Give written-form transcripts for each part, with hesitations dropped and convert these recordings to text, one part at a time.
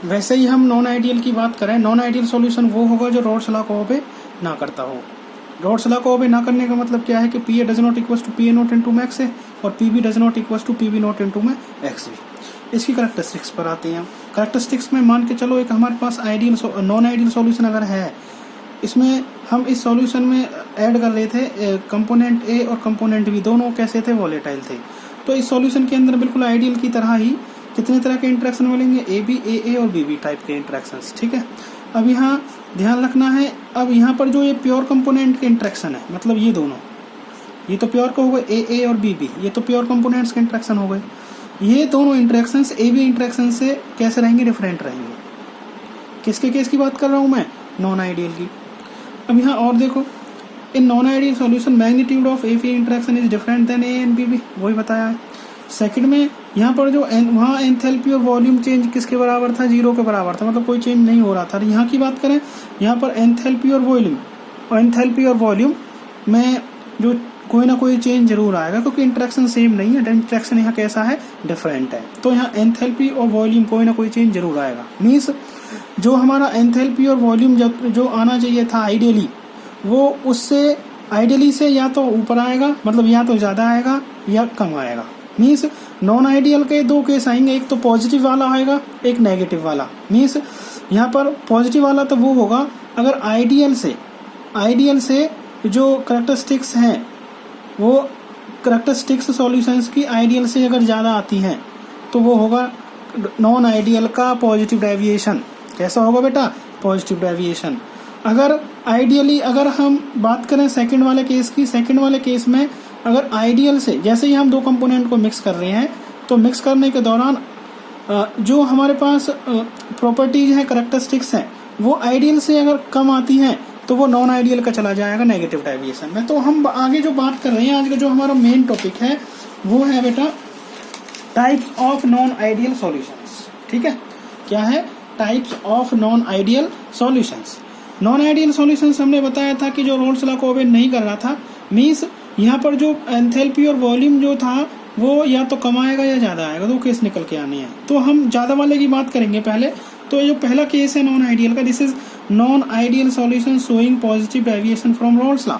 वैसे ही हम non ideal की बात करें, नॉन आइडियल सॉल्यूशन वो होगा जो रॉल्स लॉ को ओबे ना करता हो। रॉल्स लॉ को ओबे ना करने का मतलब क्या है कि P A does not equal to P A not into max है और P B does not equal to P B not into में एक्स बी। इसकी करेक्टरिस्टिक्स पर आते हैं। करेक्टरिस्टिक्स में मान के चलो एक हमारे पास आइडियल नॉन आइडियल सॉल्यूशन अगर है, इसमें हम इस सॉल्यूशन में ऐड कर रहे थे कंपोनेंट ए और कंपोनेंट बी, दोनों कैसे थे, वोलेटाइल थे। तो इस सॉल्यूशन के अंदर बिल्कुल आइडियल की तरह ही कितने तरह के इंटरेक्शन मिलेंगे, ए बी ए और बी बी टाइप के इंटरेक्शंस। ठीक है, अब यहाँ ध्यान रखना है, अब यहाँ पर जो ये प्योर कंपोनेंट के इंटरेक्शन है, मतलब ये दोनों, ये तो प्योर का हो गए ए और बी बी, ये तो प्योर कंपोनेंट्स के इंटरेक्शन हो गए। ये दोनों इंटरेक्शंस ए बी इंटरेक्शन से कैसे रहेंगे, डिफरेंट रहेंगे। किसके केस की बात कर रहा हूँ मैं, नॉन आइडियल की। अब यहाँ और देखो, in non ideal solution magnitude of A B interaction is different than A and B B, वही बताया है। सेकंड में यहाँ पर जो वहाँ एंथैल्पी और वॉल्यूम चेंज किसके बराबर था, 0 के बराबर था, मतलब कोई चेंज नहीं हो रहा था। यहाँ की बात करें, यहाँ पर एंथैल्पी और वॉल्यूम में जो कोई ना कोई चेंज जरूर आएगा, क्योंकि इंटरेक्शन सेम नहीं है, इंटरेक्शन यहाँ कैसा है, डिफरेंट है। तो यहाँ एंथैल्पी और वॉल्यूम कोई ना कोई चेंज जरूर आएगा। मीन्स जो हमारा एंथैल्पी और वॉल्यूम जो आना चाहिए था आइडियली, वो उससे आइडियली से या तो ऊपर आएगा, मतलब या तो ज्यादा आएगा या कम आएगा। मीन्स नॉन आइडियल के दो केस आएंगे, एक तो पॉजिटिव वाला आएगा, एक नेगेटिव वाला। मीन्स यहाँ पर पॉजिटिव वाला तो वो होगा अगर आइडियल से जो करेक्टरिस्टिक्स हैं, वो करेक्टरिस्टिक्स सॉल्यूशंस की आइडियल से अगर ज़्यादा आती हैं, तो वो होगा नॉन आइडियल का पॉजिटिव डेविएशन। कैसा होगा बेटा, पॉजिटिव डेविएशन। अगर आइडियली अगर हम बात करें सेकंड वाले केस की, सेकंड वाले केस में अगर आइडियल से, जैसे ही हम दो कंपोनेंट को मिक्स कर रहे हैं, तो मिक्स करने के दौरान जो हमारे पास प्रॉपर्टीज हैं, करेक्टरिस्टिक्स हैं, वो आइडियल से अगर कम आती हैं, तो वो नॉन आइडियल का चला जाएगा नेगेटिव डेविएशन में। तो हम आगे जो बात कर रहे हैं, आज का जो हमारा मेन टॉपिक है वो है बेटा types of non ideal solutions. ठीक है, क्या है, types of non ideal solutions. Non ideal solutions हमने बताया था कि जो रॉल्स लॉ को ओबे नहीं कर रहा था। मीन्स यहाँ पर जो एंथैल्पी और वॉल्यूम जो था वो या तो कम आएगा या ज्यादा आएगा, दो केस निकल के आने हैं। तो हम ज्यादा वाले की बात करेंगे पहले। तो जो पहला केस है नॉन आइडियल का, this is non ideal solution showing positive deviation from Rawls law.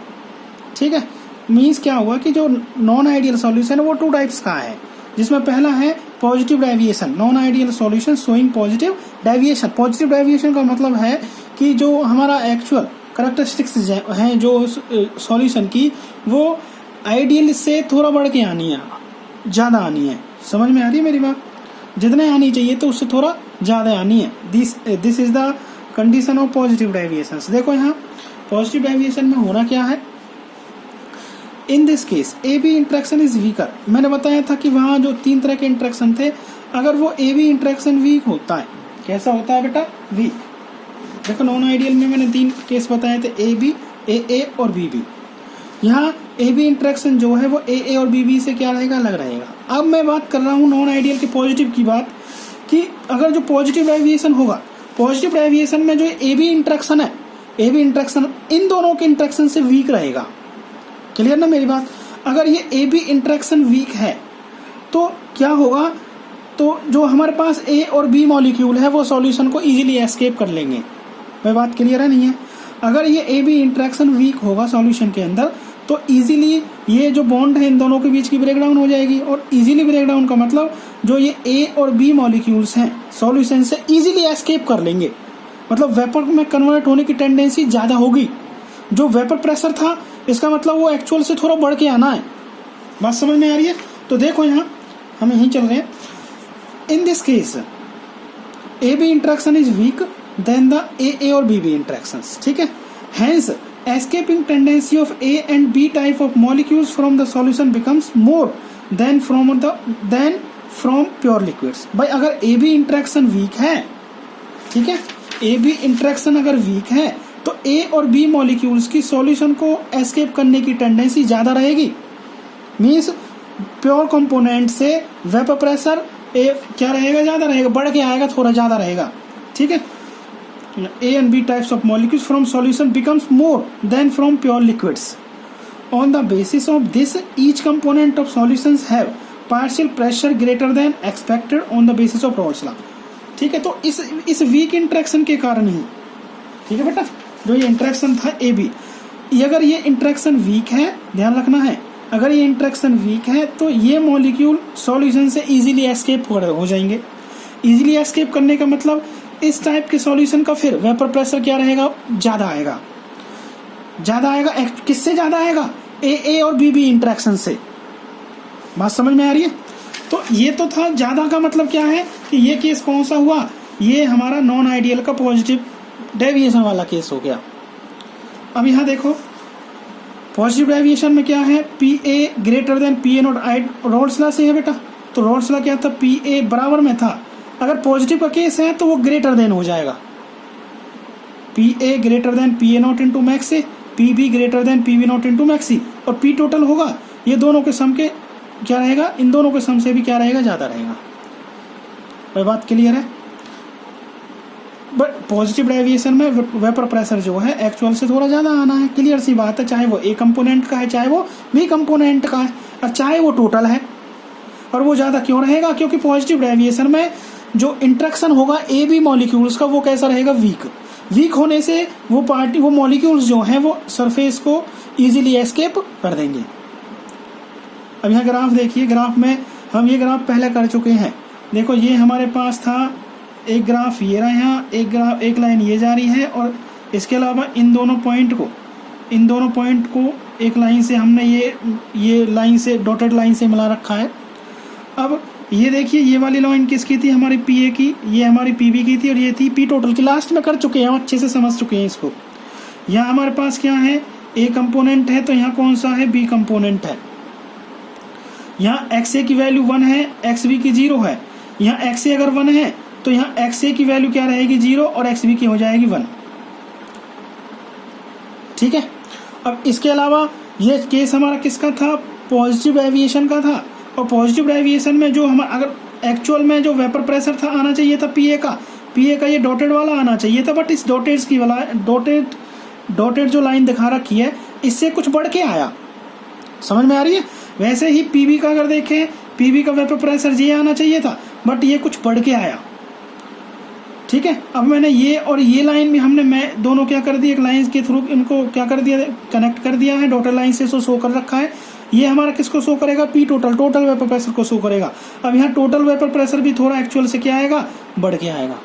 ठीक है, मीन्स क्या हुआ कि जो नॉन आइडियल सॉल्यूशन है वो 2 टाइप्स का है, जिसमें पहला है positive deviation, non ideal solution showing positive deviation. Positive deviation का मतलब है कि जो हमारा एक्चुअल करेक्टरिस्टिक्स हैं जो सॉल्यूशन की, वो आइडियल से थोड़ा बढ़ के आनी है, ज्यादा आनी है। समझ में आ रही है मेरी बात, जितने आनी चाहिए तो उससे थोड़ा ज्यादा आनी है। This is the condition of positive deviation. देखो यहाँ पॉजिटिव डेविएशन में होना क्या है, इन this case A B interaction is weaker. मैंने बताया था कि वहां जो 3 तरह के इंटरेक्शन थे, अगर वो ए बी इंटरेक्शन वीक होता है, कैसा होता है बेटा, वीक। देखो नॉन आइडियल में मैंने 3 केस बताए थे, ए बी, ए और बी बी। यहाँ ए बी इंटरेक्शन जो है वो ए और बी बी से क्या रहेगा, अलग रहेगा। अब मैं बात कर रहा हूँ नॉन आइडियल के पॉजिटिव की बात, कि अगर जो पॉजिटिव डेविएशन होगा, पॉजिटिव डेविएशन में जो ए बी इंटरेक्शन है, ए बी इंटरेक्शन इन दोनों के इंटरेक्शन से वीक रहेगा। क्लियर ना मेरी बात। अगर ये ए बी इंटरेक्शन वीक है तो क्या होगा, तो जो हमारे पास ए और बी मॉलिक्यूल है वो सॉल्यूशन को इजीली एस्केप कर लेंगे। वह बात क्लियर है नहीं है। अगर ये ए बी इंटरेक्शन वीक होगा सॉल्यूशन के अंदर, तो इजीली ये जो बॉन्ड है इन दोनों के बीच की ब्रेकडाउन हो जाएगी। और इजीली ब्रेकडाउन का मतलब जो ये ए और बी मॉलिक्यूल्स हैं सॉल्यूशन से इजीली एस्केप कर लेंगे, मतलब वेपर में कन्वर्ट होने की टेंडेंसी ज्यादा होगी। जो वेपर प्रेशर था, इसका मतलब वो एक्चुअल से थोड़ा बढ़ के आना है। बात समझ में आ रही है। तो देखो यहाँ हम यहीं चल रहे हैं। In this case A B interaction is weak than the A और बी बी इंटरेक्शंस। ठीक है, hence escaping tendency of A and B type of molecules from the solution becomes more than from pure liquids। भाई अगर A B interaction weak है, ठीक है, A B interaction अगर weak है, तो A और B molecules की solution को escape करने की tendency ज्यादा रहेगी। मीन्स प्योर कंपोनेंट से वेपर प्रेशर क्या रहेगा, ज्यादा रहेगा, बढ़ के आएगा, थोड़ा ज्यादा रहेगा। ठीक है, A and B types of molecules from solution becomes more than from pure liquids. On the basis of this, each component of solutions have partial pressure greater than expected on the basis of Rolle's law। ठीक है, तो इस weak interaction के कारण ही, ठीक है बेटा, जो ये इंटरेक्शन था ए बी, अगर ये इंटरेक्शन वीक है, ध्यान रखना है, अगर ये इंटरेक्शन वीक है तो ये मॉलिक्यूल सॉल्यूशन से इजीली एस्केप हो जाएंगे। इजीली एस्केप करने का मतलब इस टाइप के सॉल्यूशन का फिर वेपर प्रेशर क्या रहेगा, ज़्यादा आएगा। ज़्यादा आएगा किससे ज़्यादा आएगा, ए और बी इंटरेक्शन से। बात समझ में आ रही है? तो ये तो था ज़्यादा का मतलब क्या है कि ये केस कौन सा हुआ, ये हमारा नॉन आइडियल का पॉजिटिव डेविएशन वाला केस हो गया। अब यहाँ देखो पॉजिटिव डेविएशन में क्या है, P a greater than P A not, Rawls law से है बेटा। तो रॉल्स लॉ क्या था, पी ए बराबर में था, अगर पॉजिटिव का केस है तो वो ग्रेटर देन हो जाएगा, p a greater than P A not into max a, p b greater than P B not into max e, और पी टोटल होगा ये दोनों के सम के क्या रहेगा, इन दोनों के सम से भी क्या रहेगा, ज़्यादा रहेगा। वह बात क्लियर है? बट पॉजिटिव डेविएशन में वेपर प्रेशर जो है एक्चुअल से थोड़ा ज़्यादा आना है, क्लियर सी बात है, चाहे वो ए कंपोनेंट का है, चाहे वो बी कंपोनेंट का है, और चाहे वो टोटल है। और वो ज़्यादा क्यों रहेगा, क्योंकि पॉजिटिव डेविएशन में जो इंट्रैक्शन होगा ए बी मॉलिक्यूल्स का वो कैसा रहेगा, वीक होने से वो मॉलिक्यूल्स जो हैं वो सरफेस को इजीली एस्केप कर देंगे। अब यहाँ ग्राफ देखिए, ग्राफ में हम ये ग्राफ पहले कर चुके हैं। देखो ये हमारे पास था एक ग्राफ, ये रहा यहाँ एक लाइन ये जा रही है, और इसके अलावा इन दोनों पॉइंट को एक लाइन से हमने ये लाइन से डॉटेड लाइन से मिला रखा है। अब ये देखिए ये वाली लाइन किसकी थी, हमारी पी ए की, ये हमारी पी बी की थी, और ये थी पी टोटल की। लास्ट में कर चुके हैं, हम अच्छे से समझ चुके हैं इसको। यहाँ हमारे पास क्या है, ए कंपोनेंट है, तो यहाँ कौन सा है, बी कंपोनेंट है। यहाँ एक्स ए की वैल्यू 1 है, एक्स बी की 0 है। यहाँ एक्स ए अगर 1 है तो यहाँ एक्स ए की वैल्यू क्या रहेगी, 0, और एक्स बी की हो जाएगी 1। ठीक है। अब इसके अलावा ये केस हमारा किसका था, पॉजिटिव डेविएशन का था। और पॉजिटिव डेविएशन में जो हमारा अगर एक्चुअल में जो वेपर प्रेशर था आना चाहिए था पी ए का ये डॉटेड वाला आना चाहिए था, बट इस डॉटेड जो लाइन दिखा रखी है इससे कुछ बढ़ के आया। समझ में आ रही है? वैसे ही पीबी का अगर देखें, पीबी का वेपर प्रेशर ये आना चाहिए था, बट ये कुछ बढ़ के आया। ठीक है। अब मैंने ये और ये लाइन भी मैं दोनों क्या कर दिया, एक लाइन के थ्रू इनको क्या कर दिया, कनेक्ट कर दिया है डॉटेड लाइन से, शो कर रखा है। ये हमारा किसको शो करेगा, पी टोटल वेपर प्रेशर को शो करेगा। अब यहाँ टोटल वेपर प्रेशर भी थोड़ा एक्चुअल से क्या आएगा, बढ़ के आएगा।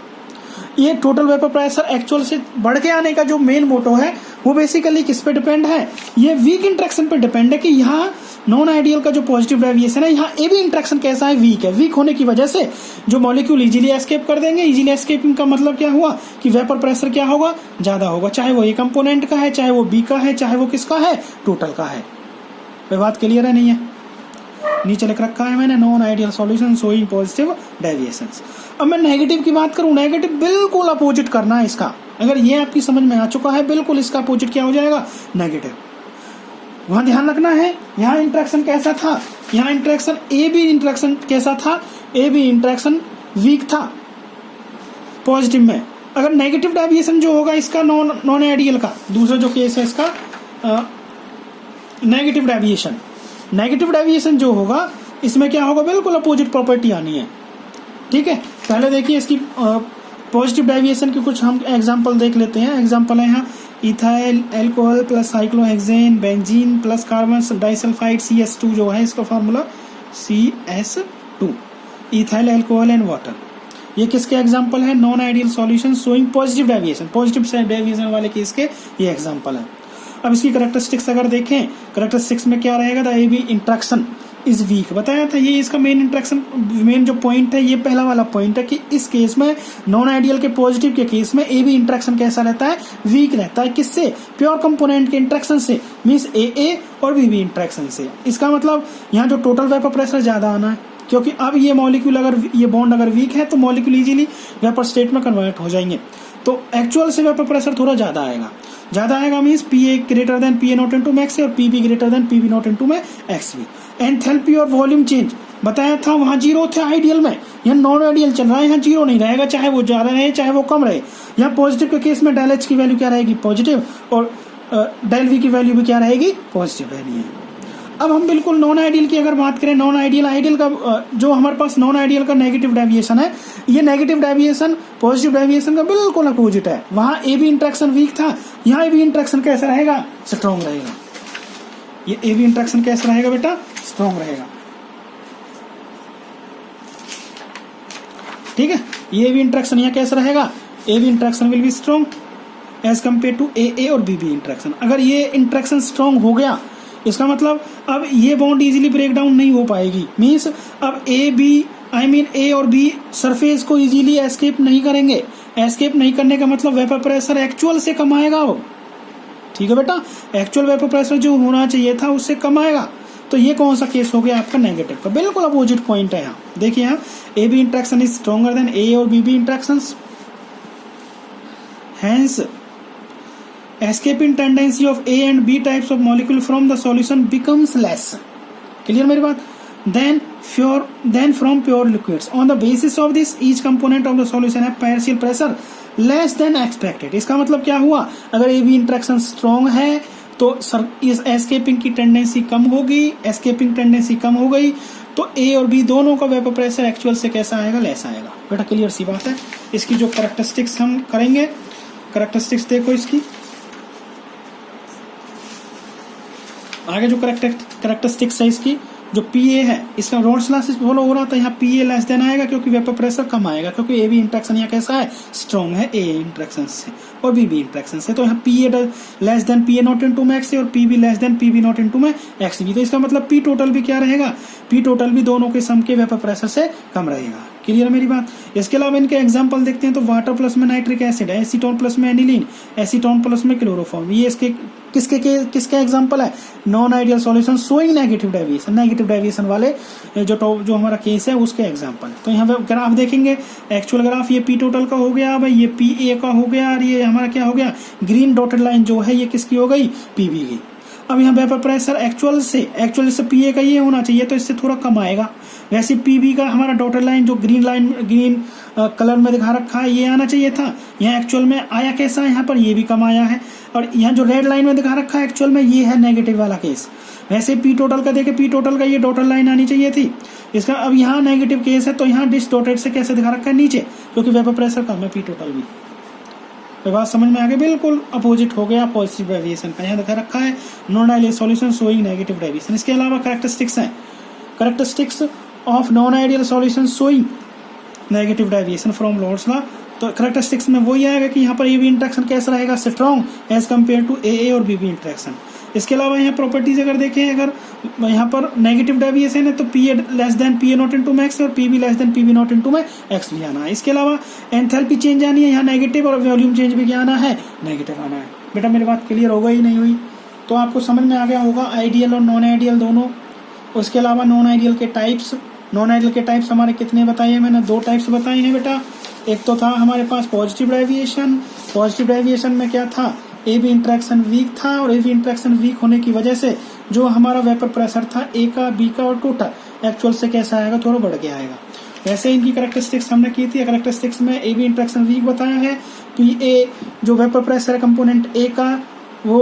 ये टोटल वेपर प्रेशर एक्चुअल से बढ़ के आने का जो मेन मोटो है वो बेसिकली किस पे डिपेंड है, ये वीक इंट्रैक्शन पे डिपेंड है कि यहाँ नॉन आइडियल का जो पॉजिटिव डेविएशन है, यहाँ ए बी इंट्रैक्शन कैसा है, वीक है। वीक होने की वजह से जो मॉलिक्यूल इजीली एस्केप कर देंगे। इजीली एस्केपिंग का मतलब क्या हुआ कि वेपर प्रेशर क्या होगा, ज्यादा होगा, चाहे वो ए कंपोनेंट का है, चाहे वो बी का है, चाहे वो किसका है, टोटल का है। ये बात क्लियर है नहीं है? नीचे लिख रखा है मैंने, non ideal solution showing positive deviations. अब मैं नेगेटिव की बात करूं, नेगेटिव बिल्कुल अपोजिट करना है इसका। अगर ये आपकी समझ में आ चुका है, बिल्कुल इसका अपोजिट क्या हो जाएगा, नेगेटिव। वहां ध्यान रखना है, यहाँ इंट्रैक्शन कैसा था, यहाँ इंट्रैक्शन ए बी इंट्रैक्शन कैसा था, ए बी इंट्रैक्शन वीक था पॉजिटिव में। अगर नेगेटिव डेविएशन जो होगा इसका नॉन आइडियल का, दूसरा जो केस है इसका नेगेटिव डेविएशन जो होगा इसमें क्या होगा, बिल्कुल अपोजिट प्रॉपर्टी आनी है। ठीक है। पहले देखिए इसकी पॉजिटिव डेविएशन की कुछ हम एग्जांपल देख लेते हैं। एग्जांपल है यहाँ ethyl alcohol plus cyclohexane benzene plus carbon disulphide CS2 जो है इसका formula CS2, ethyl alcohol and water. ये किसके एग्जांपल है, non ideal solution showing positive deviation, positive deviation वाले केस के ये एग्जांपल है। अब इसकी कैरेक्टरिस्टिक्स अगर देखें, कैरेक्टरिस्टिक्स में क्या रहेगा, the A B interaction is weak बताया था। ये इसका मेन जो पॉइंट है, ये पहला वाला पॉइंट है कि इस केस में नॉन आइडियल के पॉजिटिव के केस में ए बी इंट्रैक्शन कैसा रहता है, वीक रहता है। किससे, प्योर कंपोनेंट के इंट्रैक्शन से, मींस ए और बी इंट्रैक्शन से। इसका मतलब यहाँ जो टोटल वेपर प्रेशर ज्यादा आना है, क्योंकि अब ये मॉलिक्यूल अगर ये बॉन्ड अगर वीक है तो मॉलिक्यूल इजीली वेपर स्टेट में कन्वर्ट हो जाएंगे। तो एक्चुअल से वेपर प्रेशर थोड़ा ज्यादा आएगा means p a greater than P A not into max और P b greater than P B not into में एक्स बी। एंथैल्पी और वॉल्यूम चेंज बताया था, वहां 0 थे आइडियल में, यहाँ नॉन आइडियल चल रहा है, यहाँ 0 नहीं रहेगा, चाहे वो ज्यादा रहे चाहे वो कम रहे। यहाँ पॉजिटिव के केस में डेल एच की वैल्यू क्या रहेगी, पॉजिटिव, और डेल वी की वैल्यू भी क्या रहेगी, पॉजिटिव रहनी है। अब हम बिल्कुल नॉन आइडियल की अगर बात करें, नॉन आइडियल आइडियल का जो हमारे पास नॉन आइडियल का नेगेटिव डेविएशन है, ये नेगेटिव डेविएशन पॉजिटिव डेविएशन का बिल्कुल अपोजिट है। वहां ए बी इंट्रैक्शन वीक था, यहाँ ए बी इंट्रैक्शन कैसा रहेगा, स्ट्रॉन्ग रहेगा। ये ए बी इंट्रैक्शन कैसा रहेगा बेटा, स्ट्रॉन्ग रहेगा। ठीक है, ये भी इंट्रैक्शन यहाँ कैसा रहेगा, a B interaction will be strong as compare to a और बी इंट्रैक्शन। अगर ये इंट्रैक्शन स्ट्रॉन्ग हो गया, इसका मतलब अब ये बॉन्ड इजीली ब्रेक डाउन नहीं हो पाएगी। मीन्स अब ए और बी सरफेस को इजीली एस्केप नहीं करेंगे। एस्केप नहीं करने का मतलब वेपर प्रेशर एक्चुअल से कम आएगा वो। ठीक है बेटा, एक्चुअल वेपर प्रेशर जो होना चाहिए था उससे कम आएगा। तो ये कौन सा केस हो गया आपका, नेगेटिव का। बिल्कुल अपोजिट पॉइंट है यहाँ। देखिए यहाँ a B interaction is stronger than a और b interactions, hence escaping tendency of A and B types of molecule from the solution becomes less. Clear मेरी बात? Then from pure liquids. On the basis of this, each component of the solution have partial pressure less than expected. इसका मतलब क्या हुआ, अगर A B interaction strong है तो इस एस्केपिंग की टेंडेंसी कम होगी। एस्केपिंग टेंडेंसी कम हो गई तो A और B दोनों का वेपर प्रेशर एक्चुअल से कैसा आएगा, लेस आएगा। बेटा क्लियर सी बात है। इसकी जो कैरेक्टरिस्टिक्स हम करेंगे, कैरेक्टरिस्टिक्स देखो इसकी आगे। जो कैरेक्टरिस्टिक्स है इसकी, जो पीए है, इसका रोल्स लॉ से फॉलो हो रहा था, यहाँ पीए लेस देन आएगा क्योंकि वेपर प्रेशर कम आएगा, क्योंकि ए बी इंट्रैक्शन यहाँ कैसा है, स्ट्रॉन्ग है ए इंट्रैक्शन से और बी इंट्रैक्शन से। तो यहाँ p a less than p a not into max से और p b less than p b not into में एक्स बी। तो इसका मतलब पी टोटल भी क्या रहेगा, पी टोटल भी दोनों के सम के वेपर प्रेशर से कम रहेगा। क्लियर मेरी बात। इसके अलावा इनके एग्जांपल देखते हैं तो वाटर प्लस में नाइट्रिक एसिड है, एसीटोन प्लस में एनिलीन, एसीटोन प्लस में क्लोरोफॉर्म। ये इसके किसके एग्जांपल है, non ideal solution showing negative deviation वाले जो हमारा केस है उसके एग्जांपल। तो यहाँ पे ग्राफ देखेंगे, एक्चुअल ग्राफ ये पी टोटल का हो गया, भाई ये पी ए का हो गया और ये हमारा क्या हो गया, ग्रीन डॉटेड लाइन जो है ये किसकी हो गई, पीबी की। अब यहाँ वेपर प्रेशर एक्चुअल से पीए का ये होना चाहिए तो इससे थोड़ा कम आएगा। वैसे पीबी का हमारा डॉटेड लाइन जो ग्रीन कलर में दिखा रखा है ये आना चाहिए था, यहाँ एक्चुअल में आया कैसा है, यहाँ पर ये भी कम आया है। और यहाँ जो रेड लाइन में दिखा रखा है एक्चुअल में ये है नेगेटिव वाला केस। वैसे पी टोटल का देखे, पी टोटल का ये डॉटेड लाइन आनी चाहिए थी इसका। अब यहाँ नेगेटिव केस है तो यहाँ डिस डॉटेड से कैसे दिखा रखा है, नीचे, क्योंकि वेपर प्रेशर कम है पी टोटल भी। तो बात समझ में आ गई, बिल्कुल अपोजिट हो गया पॉजिटिव डेविएशन का। यहाँ दिखा रखा है non ideal solution showing negative deviation. इसके अलावा कैरेक्टरिस्टिक्स हैं, characteristics of non ideal solution showing negative deviation from Raoult's law. तो कैरेक्टरिस्टिक्स में वही आएगा कि यहाँ पर ए बी इंट्रैक्शन कैसा रहेगा, strong as compare to a और बी इंट्रैक्शन। इसके अलावा यहाँ प्रॉपर्टीज अगर देखें, अगर यहाँ पर नेगेटिव डेविएशन है तो p a less than P A not into max और P b less than P B not into में एक्स भी आना है। इसके अलावा एंथैल्पी चेंज आनी है यहाँ नेगेटिव, और वॉल्यूम चेंज भी क्या आना है, नेगेटिव आना है। बेटा मेरी बात क्लियर हो गई नहीं हुई, तो आपको समझ में आ गया होगा आइडियल और नॉन आइडियल दोनों। उसके अलावा नॉन आइडियल के टाइप्स हमारे कितने बताए, मैंने 2 टाइप्स बताए हैं बेटा। एक तो था हमारे पास पॉजिटिव डेविएशन में क्या था, ए बी इंट्रैक्शन वीक था और ए बी इंट्रैक्शन वीक होने की वजह से जो हमारा वेपर प्रेशर था ए का बी का और टोटल एक्चुअल से कैसा आएगा, थोड़ा बढ़ के आएगा। वैसे इनकी कैरेक्टरिस्टिक्स हमने की थी। कैरेक्टरिस्टिक्स में ए बी इंट्रैक्शन वीक बताया है, पी ए जो वेपर प्रेशर कंपोनेंट ए का वो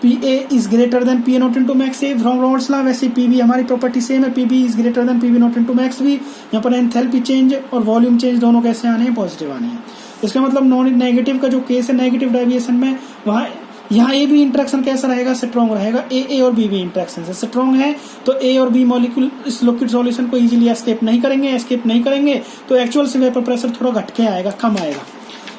p A is greater than P A not into max a from Raoult's law. वैसे पी बी हमारी प्रॉपर्टी सेम है, p B is greater than P B not into max b. यहाँ पर enthalpy change और volume change दोनों कैसे आने हैं, पॉजिटिव आने हैं। इसका मतलब नॉन नेगेटिव का जो केस है नेगेटिव डेविएशन में, वहाँ यहाँ ए बी इंट्रैक्शन कैसा रहेगा, स्ट्रॉन्ग रहेगा। ए और बी इंट्रैक्शन से स्ट्रॉन्ग है तो ए और बी मॉलिक्यूल इस लिक्विड सॉल्यूशन को इजीली एस्केप नहीं करेंगे तो एक्चुअल से वेपर प्रेशर थोड़ा घट के आएगा, कम आएगा।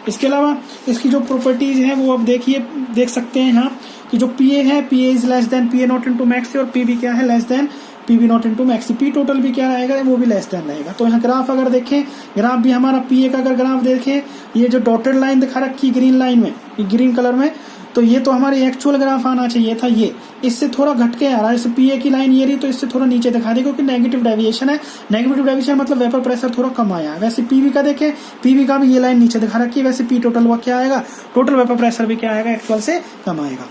इसके अलावा इसकी जो प्रॉपर्टीज है वो अब देख सकते हैं यहाँ कि जो पी ए है, P A is less than P A not into max और पी बी क्या है, less than P B not into max. P total भी क्या रहेगा, वो भी लेस देन रहेगा। तो यहाँ ग्राफ अगर देखें, ग्राफ भी हमारा पी ए का अगर ग्राफ देखें, ये जो डॉटेड लाइन दिखा रखी ग्रीन लाइन में, ग्रीन कलर में, तो ये तो हमारी एक्चुअल ग्राफ आना चाहिए था, ये इससे थोड़ा घट के आ रहा है। जैसे पी ए की लाइन ये रही तो इससे थोड़ा नीचे दिखा दी क्योंकि नेगेटिव डेविएशन है। नेगेटिव डेविएशन मतलब वेपर प्रेशर थोड़ा कम आया है। वैसे पीबी का देखें, पीबी का भी ये लाइन नीचे दिखा रखी है। वैसे पी टोटल वो क्या आएगा, टोटल वेपर प्रेशर भी क्या आएगा, एक्चुअल से कम आएगा।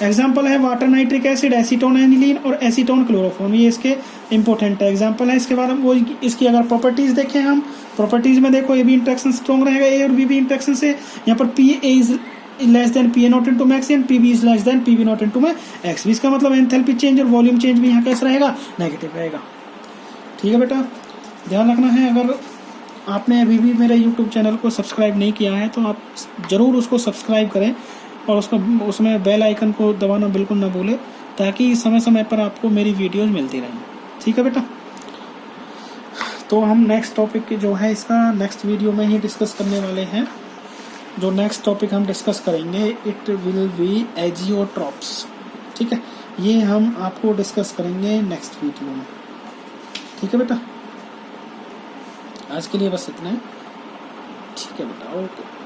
एग्जाम्पल है water nitric acid, acetone aniline और एसीटोन क्लोरोफॉर्म, ये इसके इंपॉर्टेंट एग्जाम्पल है। इसके बाद वो इसकी अगर प्रॉपर्टीज देखें हम, प्रॉपर्टीज में देखो ए बी इंट्रैक्शन स्ट्रॉन्ग रहेगा ए और बी इंट्रैक्शन से। यहाँ पर P A is less than P A not into max and P B is less than P B not into में एक्स बी। इसका मतलब एंथैल्पी चेंज और वॉल्यूम चेंज भी यहाँ कैसा रहेगा, नेगेटिव रहेगा। ठीक है बेटा, ध्यान रखना है। अगर आपने अभी भी मेरे यूट्यूब चैनल को सब्सक्राइब नहीं किया है तो आप ज़रूर उसको सब्सक्राइब करें और उसमें बेल आइकन को दबाना बिल्कुल ना भूलें, ताकि समय समय पर आपको मेरी वीडियोस मिलती रहें। ठीक है बेटा, तो हम नेक्स्ट टॉपिक जो है इसका नेक्स्ट वीडियो में ही डिस्कस करने वाले हैं। जो नेक्स्ट टॉपिक हम डिस्कस करेंगे इट विल बी एजियोट्रॉप्स। ठीक है, ये हम आपको डिस्कस करेंगे नेक्स्ट वीडियो में। ठीक है बेटा, आज के लिए बस इतना ही। ठीक है बेटा, ओके।